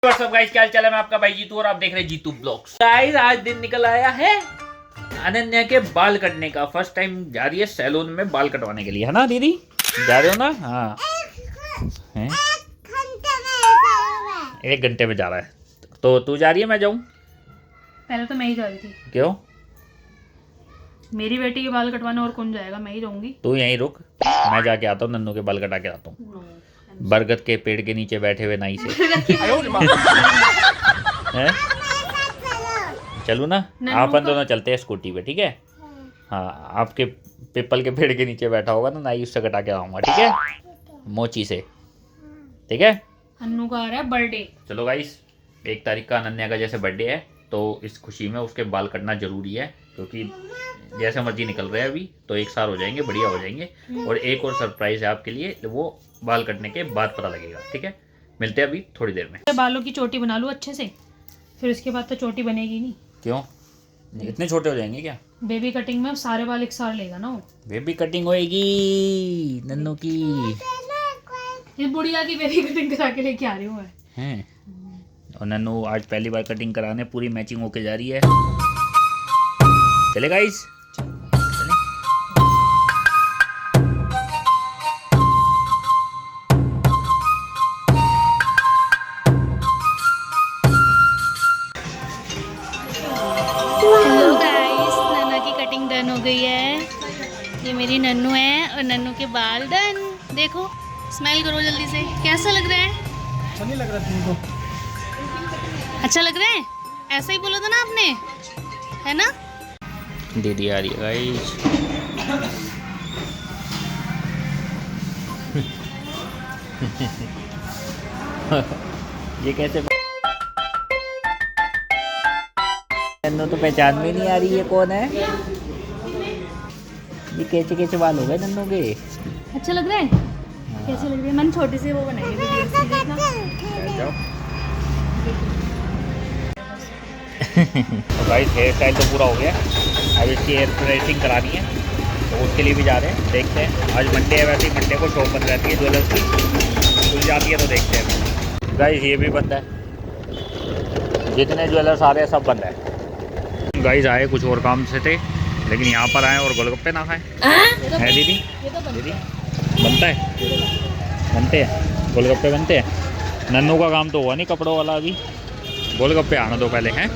WhatsApp guys, क्या हाल चाल है। मैं आपका भाई जीतू और आप देख रहे हैं जीतू ब्लॉग्स। गाइस आज दिन निकल आया है अनन्या के बाल कटने का। फर्स्ट टाइम जा रही है सैलून में बाल कटवाने के लिए, है ना दीदी? जा रहे हो ना? हाँ, हैं? 1 घंटे में जा रहा है। तो तू जा रही है, मैं जाऊँ? पहले तो मैं ही जा रही थी। क्यों? मेरी बेटी के बाल कटवाने और कौन जाएगा, मैं ही जाऊंगी। तू यहीं रुक, मैं जाके आता हूँ, नन्नू के बाल कटा के आता हूँ। बरगद के पेड़ के नीचे बैठे हुए नाई से। हैं? चलू ना? अपन दोनों चलते हैं स्कूटी पे, ठीक है? हाँ, आपके पीपल के पेड़ के नीचे बैठा होगा ना नाई, उससे कटा के आऊंगा, ठीक है? मोची से, ठीक है? अन्नू का आ रहा है बर्थडे। चलो गाइस, 1 तारीख का अनन्या का जैसे बर्थडे है, तो इस खुशी में उसके बाल कटना जरूरी है, क्योंकि जैसे मर्जी निकल रहे हैं अभी, तो 1 साल हो जाएंगे, बढ़िया हो जाएंगे। और एक और सरप्राइज है आपके लिए, वो बाल कटने के बाद पता लगेगा, ठीक है? मिलते हैं अभी थोड़ी देर में। बालों की चोटी बना लूँ अच्छे से, फिर उसके बाद तो चोटी बनेगी नहीं। क्यों? इतने छोटे हो जाएंगे क्या? बेबी कटिंग में सारे बाल एक साल लेगा ना वो। बेबी कटिंग होएगी नन्नू की। ये बुढ़िया की बेबी कटिंग करा के लेके आ रही हूँ मैं। हैं? और नन्नू आज पहली बार कटिंग कराने पूरी मैचिंग होके जा रही है। चले गाइस, हेलो गाइस, नन्ना की कटिंग डन हो गई है। ये मेरी नन्नू है और नन्नू के बाल डन। देखो, स्माइल करो जल्दी से। कैसा लग रहा है? अच्छा नहीं लग रहा तुमको? अच्छा लग रहा है? ऐसा ही बोला था ना आपने, है ना? दीदी आ रही है गाइस। ये कैसे? नन्नू तो पहचान में नहीं आ रही है कौन है। ये कैसे कैसे बाल हो गए नन्नू के? अच्छा लग रहा है? कैसे लग रही है? मैंने छोटी सी वो बनाई है वीडियो इसकी, देखना। तो गाइस, हेयर स्टाइल तो पूरा हो गया, अब इसकी हेयर प्रेसिंग करानी है, तो उसके लिए भी जा रहे हैं। देखते हैं, आज मंडे है, वैसे ही मंडे को शॉप बंद रहती है ज्वेलर्स की, खुल जाती है तो देखते हैं। गाइस ये भी बंद है, जितने ज्वेलर्स आ रहे हैं सब बंद है। गाइस आए कुछ और काम से थे, लेकिन यहाँ पर आए और गोलगप्पे ना खाएं। है दीदी? दीदी बनता है, बनते हैं गोलगप्पे, बनते हैं। नन्नू का काम तो हुआ नहीं कपड़ों वाला, अभी गोलगप्पे आना दो पहले। हैं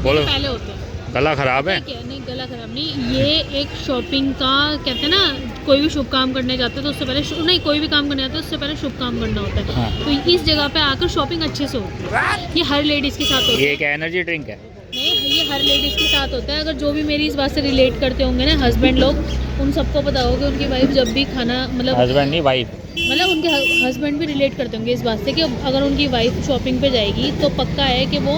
पहले होते हैं। गला खराब है? नहीं, गला खराब नहीं, ये एक शॉपिंग का कहते हैं ना, कोई भी शुभ काम करने जाते हैं तो उससे पहले नहीं, कोई भी काम करने जाते हैं उससे पहले शुभ काम करना होता है। हाँ। तो इस जगह पे आकर शॉपिंग अच्छे से होती है। ये हर लेडीज के साथ होता ये है। क्या एनर्जी ड्रिंक है? नहीं, ये हर लेडीज के साथ होता है। अगर जो भी मेरी इस बात से रिलेट करते होंगे ना हस्बैंड लोग, उन सबको पता होगा कि उनकी वाइफ जब भी खाना हस्बैंड नहीं, वाइफ। मतलब उनके हस्बैंड भी रिलेट करते होंगे इस बात से कि अगर उनकी वाइफ शॉपिंग पे जाएगी तो पक्का है कि वो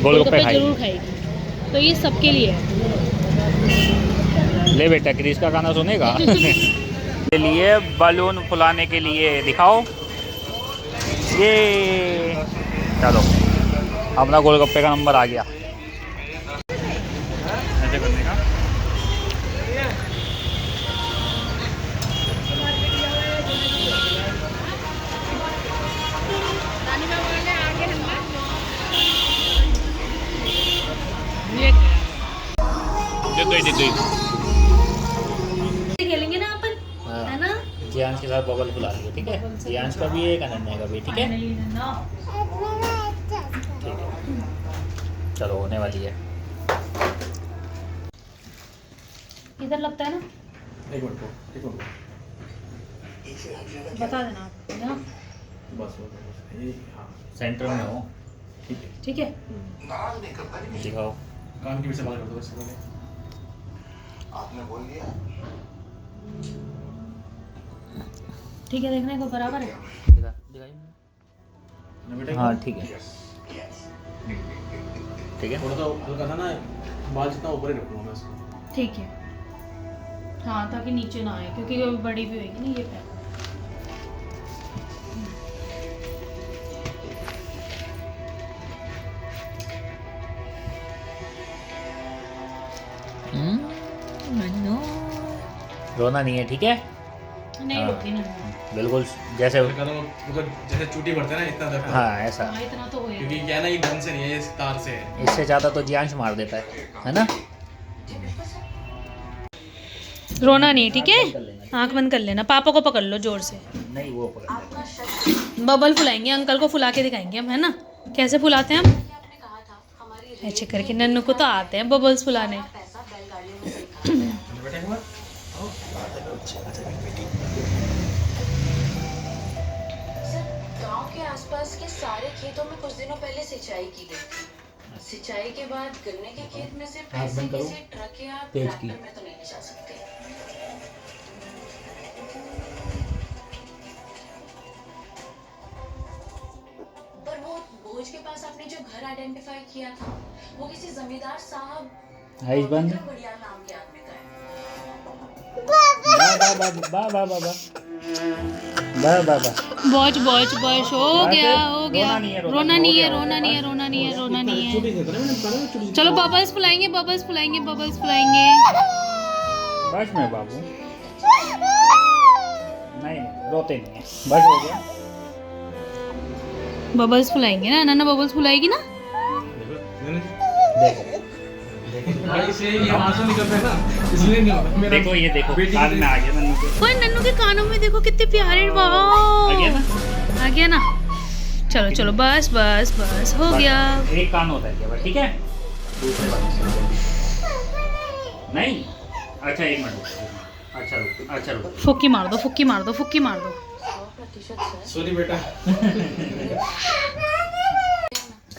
गोलगप्पे जरूर खाएगी। तो ये सबके लिए है। ले बेटा, क्रिस का गाना सुनेगा? के लिए बलून फुलाने के लिए दिखाओ। ये चलो, अपना गोलगप्पे का नंबर आ गया। ऐसे करने का। खेलेंगे ना अपन, है ना? जियांश के साथ बबल फुला लियो, ठीक है? जियांश का भी एक, अनन्या का भी, ठीक है? ठीक है, चलो होने वाली है। इधर लगता है ना? एक मिनट बता देना आप, है ना? बस ये हाँ सेंटर में हो, ठीक है। दिखाओ। कान की भी सवाल कर दो इससे पहले। ठीक है, देखने को बराबर है। हाँ ठीक है, ठीक है। थोड़ा सा हल्का सा ना, बाल जितना ऊपर ही रखूंगा मैं इसको। ठीक है, हाँ, ताकि नीचे ना आए, क्योंकि वो बड़ी भी होगी ना ये पैर। रोना नहीं है, ठीक है? नहीं हाँ। रोती नन्नू। बिल्कुल जैसे मतलब जैसे चूटी पड़ते हैं ना इतना दर्द। हाँ ऐसा। हाँ, इतना तो होएगा। क्योंकि क्या है ना ये ढंग से नहीं है, ये इस तार से है। इससे ज़्यादा तो जियांश मार देता है ना। रोना नहीं, ठीक है। आंख बंद कर लेना, पापा को पकड़ लो जोर से। नहीं वो पकड़। बबल फुलाएंगे, अंकल को फुला के दिखाएंगे हम, है ना। कैसे फुलाते हैं हम, ऐसे करके। नन्नू को तो आते हैं बबल्स फुलाने। गांव के आसपास के सारे खेतों में कुछ दिनों पहले सिंचाई की गई थी। सिंचाई के बाद गन्ने के खेत में से पैसे किसी ट्रक या ट्रैक्टर में तो नहीं ले जा सकते। पर वो भोज के पास आपने जो घर आइडेंटिफाई किया था, वो किसी जमींदार साहब आइस बंद। बढ़िया नाम के आदमी का है। बॉच बॉच बॉच हो गया, हो गया। रोना नहीं है, रोना नहीं है, रोना नहीं है, रोना नहीं है। चलो बबल्स फुलाएंगे, बबल्स फुलाएंगे, बबल्स फुलाएंगे। बस में बाबू नहीं रोते नहीं है, बस हो गया। बबल्स फुलाएंगे ना, नन्ना बबल्स फुलाएगी ना। देखो भाई से ये आंसू निकल रहे हैं ना, इसलिए नहीं होता मेरा। देखो ये देखो कान में आ गया नन्नू के। ओए नन्नू के कानों में देखो कितने प्यारे। आ वाह, गया ना। आ गया ना। चलो चलो बस बस बस हो गया। एक कान होता है क्या बस, ठीक है। दूसरे वाले नहीं। अच्छा एक मिनट रुको। अच्छा रुको, अच्छा रुको। फुक्की मार दो, फुक्की मार दो, फुक्की मार दो। 100% सर सॉरी बेटा।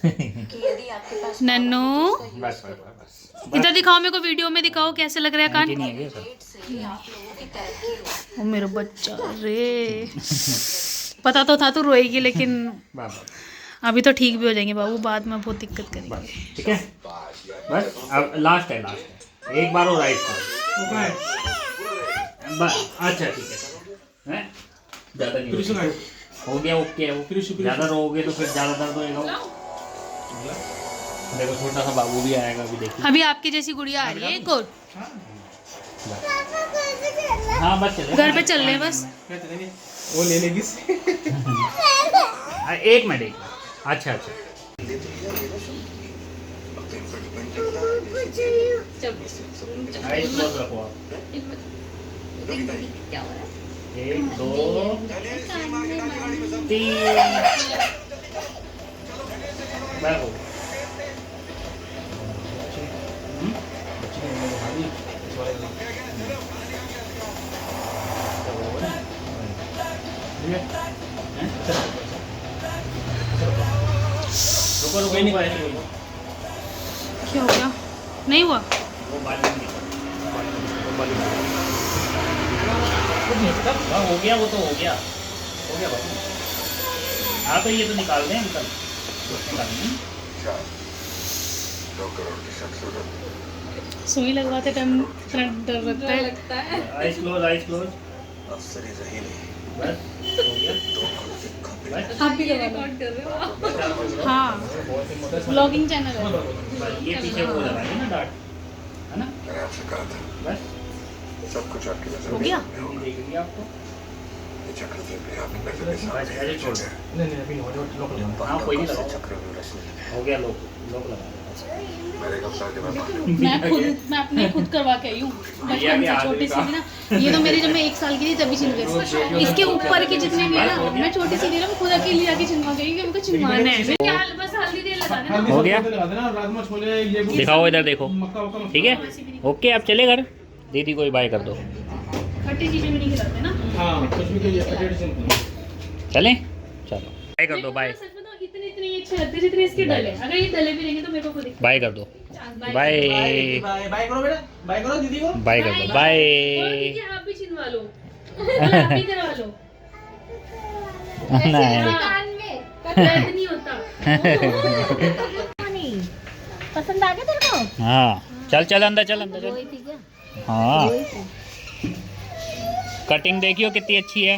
कि यदि आपके पास नन्नू बस बस बस इधर दिखाओ मेरे को, वीडियो में दिखाओ कैसे लग रहा है कान। नहीं है ये सब। पेट से आप लोगों की तरक्की हो। ओ मेरा बच्चा रे। पता तो था तू रोएगी, लेकिन बस अभी तो ठीक भी हो जाएंगे बाबू, बाद में बहुत दिक्कत बस करेंगे। ठीक है। बस अब लास्ट है, लास्ट है। एक बार और राइट करो बस। अच्छा ठीक है, हैं ज़्यादा नहीं फिर सुनाओ। हो गया, ओके है वो। फिर ज़्यादा रोओगे तो फिर ज़्यादा दर्द होएगा। देखो छोटा सा बाबू भी आएगा अभी, देखिए। अभी आपकी जैसी गुड़िया आ रही है एक और। हाँ बस चले घर पे चल रहे हैं बस। क्या चलेंगे? वो ले लेगी। एक मिनट एक मिनट। अच्छा अच्छा आइस क्लोज रखो आप। एक दो तीन बैठो। रुको रुको नहीं पाए। क्या हो गया, नहीं हुआ। वो बाली नहीं, हाँ हो गया, वो तो हो गया, हो गया बाबू। हाँ तो ये तो निकाल दें अंकल, सुई लगवाते टाइम डर लगता है। Eyes close, eyes close. बस हो गया। बस आप भी रिकॉर्ड कर रहे हो? हाँ, ब्लॉगिंग चैनल है। बस ये पीछे वो लगाइए ना डार्ट, है ना। बस सब कुछ आपकी नजर हो गया। देख लिया आपको। ये चक्र भी आपकी नजर के बस सामने ऐसे छोड़ दो। नहीं नहीं अभी नहीं हो, लोग लगाओ। हाँ कोई नहीं लगाओ। चक्र में रचने हो गया, लोग लोग लगा दो। मेरे कप्तान के मैं अपने खुद करवा के आई हूँ बचपन से, छोटी सी थी ना। ये तो मेरी जब मैं 1 साल की थी तभी छिन गई। इसके ऊपर के जितने भी है ना, मैं छोटी सी थी ना, मैं खुद अकेली जाके छिनवा गई कि हमको छिनवाना है। बस हल्दी तेल लगा देना। हो गया। लगा देना, राजमा छोले ये वो दिखाओ इधर देखो, मक्का वक्का मत ठीक है। ओके आप चले घर, दीदी को बाय कर दो। खट्टी चीजें भी नहीं खिलाते ना। हाँ कुछ भी कोई एडिशन। चलें, चलो बाय कर दो। बाय सच बताओ, इतने इतने ये अच्छे लगते जितने इसके डले। अगर ये डले भी रहेंगे तो मेरे को खुद दिक्कत। बाय कर दो। बाय बाय बाय करो बेटा, बाय करो दीदी को। बाय कर दो। बाय। दीदी आप भी छिनवा लो, आप भी करवा लो। नहीं दर्द नहीं होता। पसंद आ गया तेरे को? हाँ चल चल अंदर, चल अंदर चल। हाँ कटिंग देखियो कितनी अच्छी है।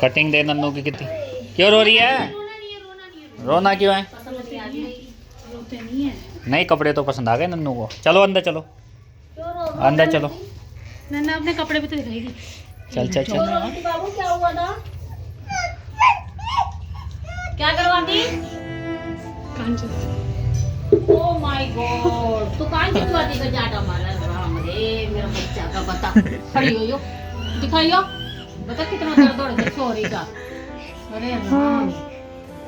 कटिंग दे नन्नू की कितनी। क्यों रो रही है? रोना क्यों है? रोते नहीं है। नहीं कपड़े तो पसंद आ गए नन्नू को। चलो अंदर चलो, अंदर चलो। नन्ना अपने कपड़े भी तो दिखाएगी। चल चल चल। बाबू क्या हुआ था? क्या करवाती? ओह माय गॉड, तो कान चिपकाती का जाटा मारा राम रे मेरा बच्चा का बता। खड़ी हो यो, दिखाइयो, बता कितना दर्द हो रहा है सॉरी का। अरे राम,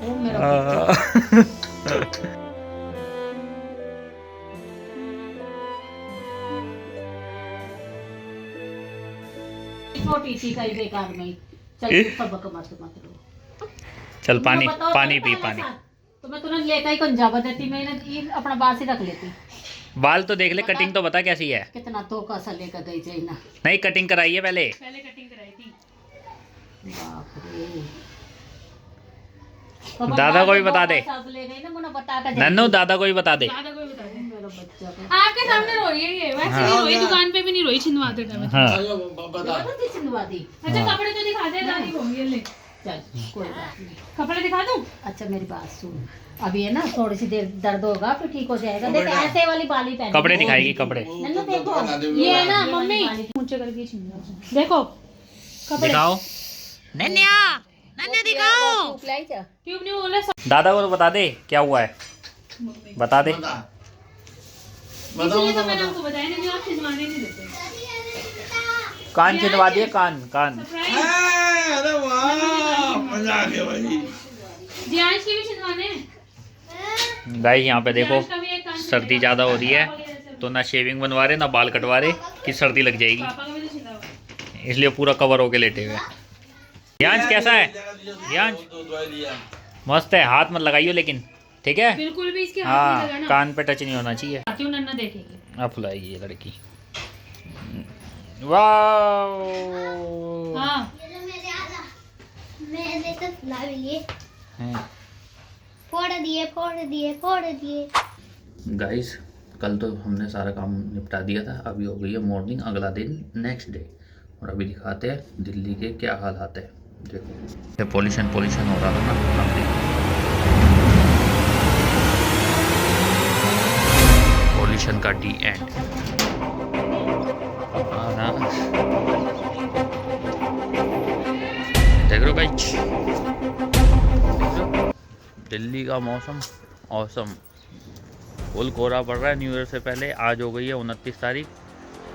ओ मेरा बच्चा। छोटी सी कई बेकार में चल सबक मत मत रो। चल पानी तुमको बताओ पानी तो पी पहले पानी। साथ। तो मैं तुरंत लेकर ही कंजावा देती, मैं ये अपना बाल से रख लेती। बाल तो देख ले, कटिंग तो बता कैसी है। कितना धोखा सा लेकर गई थी ना। नहीं कटिंग कराई है पहले। पहले कटिंग कराई थी। बाप रे। दादा को भी बता दे। सब ले गई ना, मुन्ना बता कर नन्नू दादा को भी बता दे। दादा को भी बता दे। मेरा बच्चा का आपके सामने रोई है ये, वैसे नहीं रोई, दुकान पे भी नहीं रोई छिंदवाते टाइम। हाँ बता सिंधवा दी। अच्छा कपड़े तो दिखा दे, दादी को ये ले। चल कोई बात नहीं। कपड़े दिखा दूं? अच्छा मेरी बात सुन, अभी है ना थोड़ी सी देर दर्द होगा फिर ठीक हो जाएगा। देख ऐसे वाली बाली पहन। कपड़े दिखाएगी कपड़े। नन्नू देखो ये है ना मम्मी, ऊंचे करके छिंदवा। देखो कपड़े दिखाओ। ट्यूब नहीं बोले। दादा को तो बता दे क्या हुआ है, बता दे। इसलिए तो मैंने आपको बताया नहीं, आप छिंदवाने नहीं देते। कान छिदवा दिए, कान कान। अरे वाह, मजा आ गया भाई। जियांश की भी छिंदवाने हैं। गाइस यहाँ पे देखो, जियांश का भी एक कान सर्दी ज़्यादा हो रही है तो ना शेविंग बनवा रहे ना बाल कटवा रहे कि सर्दी लग जाएगी, पापा का भी तो छिंदा हुआ है। इसलिए पूरा कवर होके लेटे हुए। यांश कैसा है? यांश मस्त है, हाथ मत लगाइयो लेकिन, ठीक है? बिल्कुल भी इसके हाथ नहीं हाँ, लगाना। कान पे टच नहीं होना चाहिए। क्यों नन्ना देखेगी। अब फुलाएगी ये लड़की। वाह हाँ मैंने तो फुला भी लिए, फोड़ दिए। गाइस कल तो हमने सारा काम निपटा दिया था, अभी हो गई है मॉर्निंग, अगला दिन नेक्स्ट डे। और अभी दिखाते हैं दिल्ली के क्या हालात है। देखो पोल्यूशन हो रहा था ना, अब देखो पोल्यूशन का डी एंड। देख रहे हो गाइस, दिल्ली का मौसम औसम, फुल कोहरा पड़ रहा है। न्यू ईयर से पहले आज हो गई है 29 तारीख,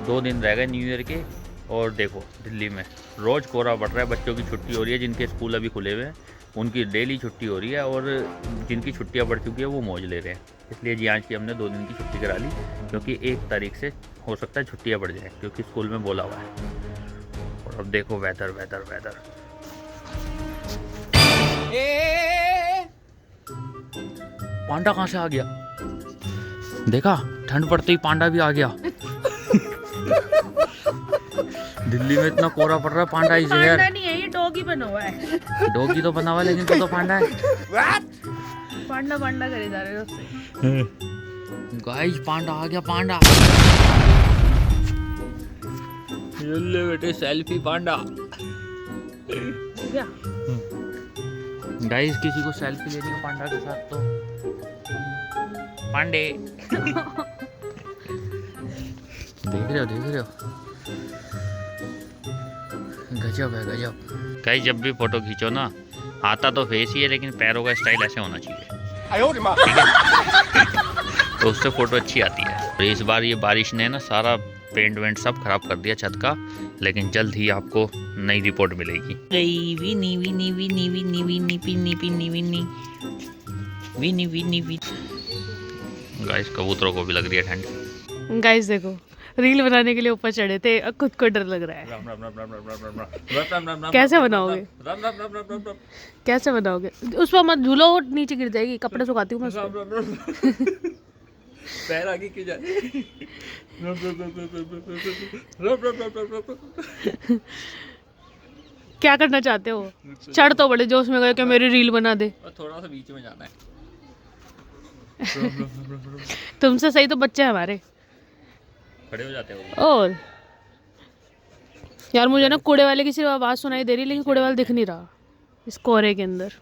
2 दिन रह गए न्यू ईयर के। और देखो दिल्ली में रोज़ कोहरा पड़ रहा है। बच्चों की छुट्टी हो रही है, जिनके स्कूल अभी खुले हुए हैं उनकी डेली छुट्टी हो रही है, और जिनकी छुट्टियां पड़ चुकी है वो मौज ले रहे हैं। इसलिए जी आज की हमने 2 दिन की छुट्टी करा ली, क्योंकि 1 तारीख से हो सकता है छुट्टियां बढ़ जाए, क्योंकि स्कूल में बोला हुआ है। और अब देखो वेदर वेदर वेदर, पांडा कहाँ से आ गया? देखा, ठंड पड़ते ही पांडा भी आ गया। दिल्ली में इतना कोहरा पड़ रहा है, पांडा इज हियर। पांडा नहीं है ये, डॉगी बना हुआ है। डॉगी तो बना हुआ है, लेकिन तो पांडा है। पांडा पांडा करे जा रहे हो उससे। गाइस पांडा आ गया, पांडा। ये ले बेटे सेल्फी पांडा। हो गया। गाइस किसी को सेल्फी लेनी हो पांडा के साथ तो पांडे। देख रहे हो गजब है गजब। गाइस जब भी फोटो खींचो ना, आता तो फेस ही है, लेकिन पैरों का स्टाइल ऐसे होना चाहिए, ठीक है? तो उससे फोटो अच्छी आती है। और इस बार ये बारिश ने ना सारा पेंट वेंट सब खराब कर दिया छत का, लेकिन जल्द ही आपको नई रिपोर्ट मिलेगी। गई विनी विनी विनी विनी विनी पिनी पिनी विनी विनी विनी विनी। गाइस कबूतरों को भी लग रही है ठंड। गाइस देखो, रील बनाने के लिए ऊपर चढ़े थे, अब खुद को डर लग रहा है। कैसे बनाओगे? कैसे बनाओगे? उस पर मत झूलो, नीचे गिर जाएगी। कपड़े सुखाती हूँ मैं उसको। पैर आगे क्यों जाए? क्या करना चाहते हो? चढ़ तो बड़े जोश में गए कि मेरी रील बना दे। थोड़ा सा बीच में जाना है। तुमसे सही तो बच्चे हैं हमारे। खड़े हो जाते हो। और यार मुझे ना कूड़े वाले की सिर्फ आवाज़ सुनाई दे रही, लेकिन कूड़े वाला दिख नहीं रहा इस कोहरे के अंदर।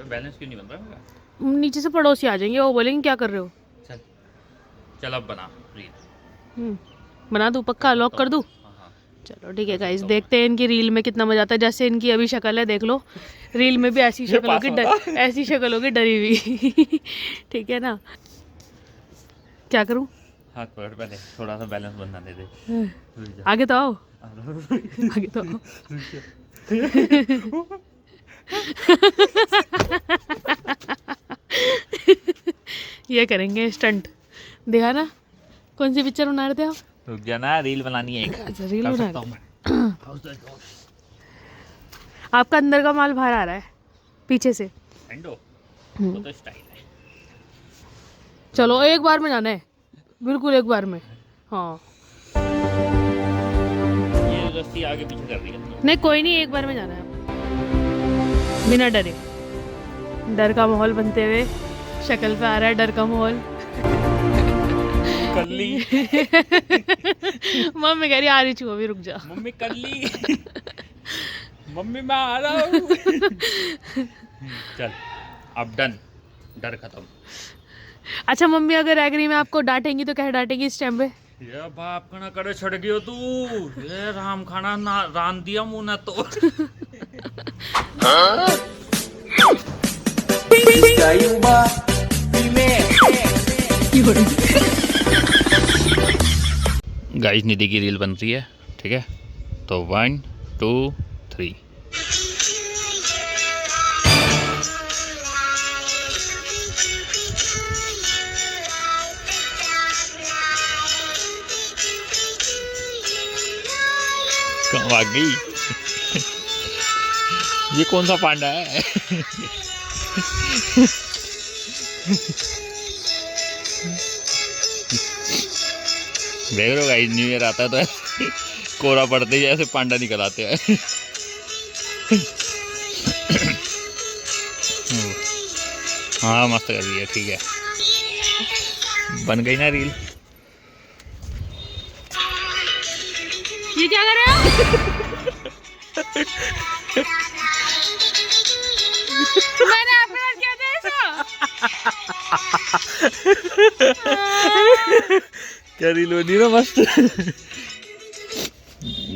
बैलेंस क्यों नहीं बन रहा? नीचे से पड़ोसी आ जाएंगे, वो बोलेंगे क्या कर रहे हो। चल अब बना रील। बना दूँ पक्का, लॉक कर दूँ? चलो ठीक है गाइस, देखते हैं इनकी रील में कितना मजा आता है। जैसे इनकी अभी शक्ल है देख लो, रील में भी ऐसी शक्ल होगी, ऐसी शक्ल होगी डरी हुई। ठीक है ना? क्या करूँ? हाथ पकड़ पहले, थोड़ा सा बैलेंस बनना दे दे। आगे तो आओ, आगे तो आओ। ये करेंगे स्टंट, देखा ना? कौन सी पिक्चर बना रहे थे आप? रुक जा ना, रील बनानी है एक। अच्छा रील बना रहे। आपका अंदर का माल बाहर आ रहा है पीछे से। एंडो वो तो स्टाइल है। चलो एक बार में जाना है, बिल्कुल एक बार में। हाँ ये रस्सी आगे पीछे कर रही है। नहीं कोई नहीं, एक बार में जाना है बिना डरे। डर का माहौल बनते हुए शक्ल पे आ रहा है डर का माहौल। कर ली। मम्मी कह रही आ रही छू, अभी रुक जा। मम्मी कर ली। मम्मी मैं आ रहा हूँ। चल अब डन, डर खत्म। अच्छा मम्मी अगर एग्री में आपको डांटेंगी तो क्या डांटेंगी इस टाइम पे? ये बाप खाना करे छड़ गयो तू, ये राम खाना ना रान दिया मुंह ना तो। गाइस निधि की रील बन रही है, ठीक है? तो 1 2 3। कहाँ भाग गई? ये कौन सा पांडा है? देख लो गाइस, न्यू ईयर आता है तो कोरा पड़ते ही ऐसे पांडा निकल आते हैं। हाँ मस्त कर रही है, ठीक है। बन गई ना रील। ये क्या कर रहे हो? मैंने आपके साथ क्या किया ऐसा? क्या रील बनी ना मस्त।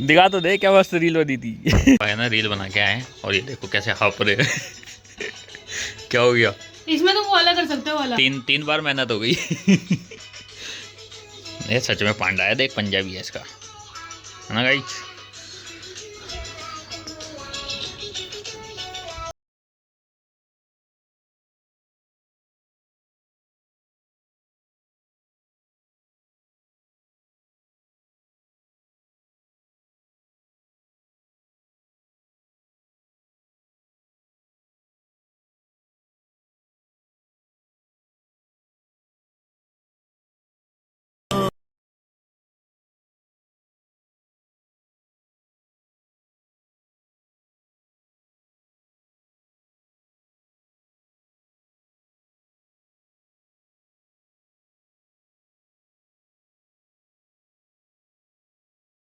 दिखा तो दे क्या मस्त रील बनी थी। भाई ना रील बना के आए और ये देखो कैसे हाफ रहे। क्या हो गया? इसमें तो वो वाला कर सकते हो, वाला। तीन बार मेहनत हो गई। ये सच में पांडा है, देख पंजाबी है इसका, है ना गाइस?